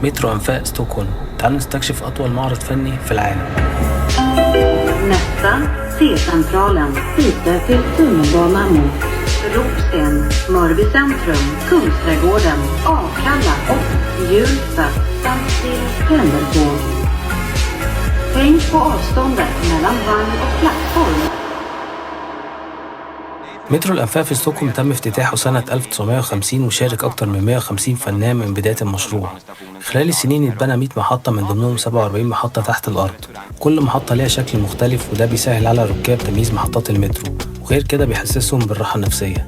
مترو أنفاق ستوكهولم. تعالوا نستكشف أطول معرض فني في العالم. Nästa C-centralen byter till tunnelbana mot Ropsten, Mörby centrum, Kungsträdgården, Akalla och Hjulsta samt till pendeltåg. Tänk på avståndet mellan vagn och plattform. مترو الأنفاق في ستوكهولم تم افتتاحه سنة 1950 وشارك أكتر من 150 فنان من بداية المشروع. خلال السنين اتبنى 100 محطة من ضمنهم 47 محطة تحت الأرض. كل محطة ليها شكل مختلف وده بيسهل على الركاب تمييز محطات المترو، وغير كده بيحسسهم بالراحة النفسية.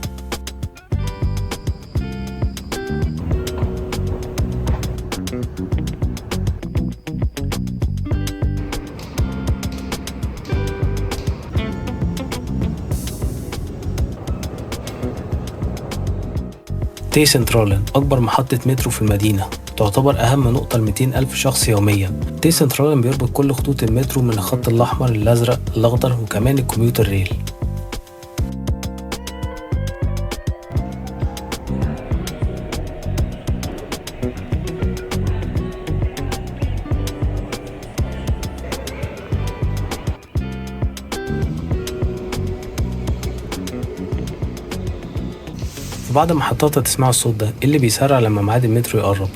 تي سنترالن أكبر محطة مترو في المدينة، تعتبر أهم نقطة ل 200,000 شخص يوميا. تي سنترالن بيربط كل خطوط المترو من الخط الأحمر الأزرق الأخضر وكمان الكمبيوتر ريل. في بعض المحطات هتسمعوا الصوت ده اللي بيسرع لما ميعاد المترو يقرب.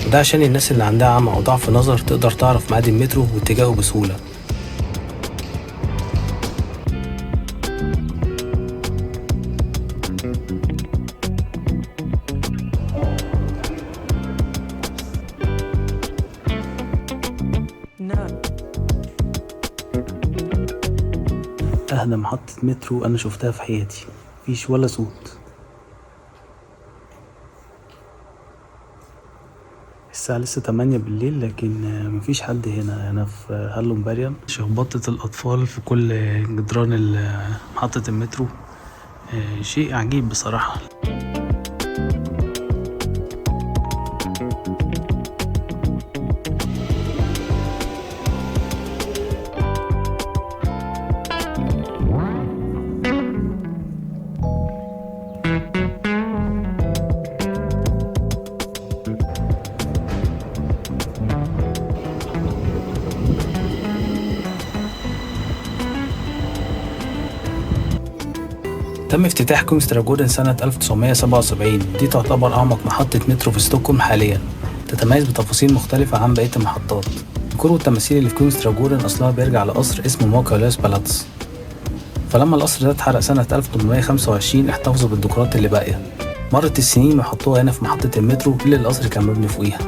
وده عشان الناس اللي عندها عمى أو ضعف نظر تقدر تعرف ميعاد المترو واتجاهه بسهولة. أهدى محطة مترو أنا شفتها في حياتي، مفيش ولا صوت. الساعة لسه 8 بالليل لكن مفيش حد هنا في هالومباريان. شخبطة الأطفال في كل جدران محطة المترو شيء عجيب بصراحة. تم افتتاح كونغستراجودن سنة 1977. دي تعتبر أعمق محطة مترو في ستوكهولم حاليا، تتميز بتفاصيل مختلفة عن بقية المحطات. الديكور والتماثيل اللي في كونغستراجودن أصلها بيرجع لقصر اسمه موكالاس بالاتس، فلما القصر ده اتحرق سنة 1825 احتفظوا بالديكورات اللي باقية. مرت السنين وحطوها هنا في محطة المترو اللي القصر كان مبني فوقيها.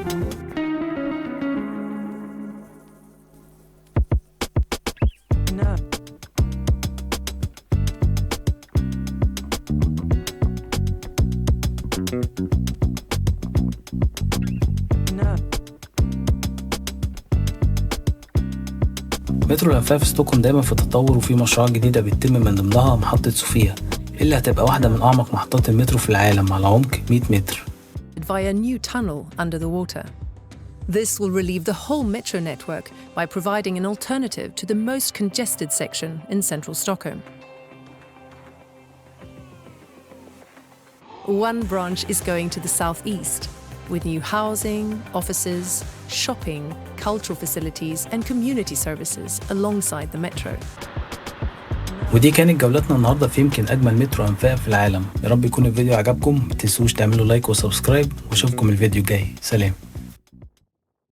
مترو الأنفاق في ستوكهولم دايما في تطور وفي مشروعات جديدة بتتم من ضمنها محطة صوفيا اللي هتبقى واحدة من أعمق محطات المترو في العالم على عمق 100 متر. Via new tunnel under the water. This will relieve the whole metro network by providing an alternative to the most congested section in central Stockholm. One branch is going to the southeast, with new housing, offices, shopping, cultural facilities and community services alongside the metro. ودي كانت جولتنا النهارده في يمكن أجمل مترو أنفاق في العالم. يا رب يكون الفيديو عجبكم، متنسوش تعملوا لايك وسبسكرايب واشوفكم الفيديو الجاي. سلام.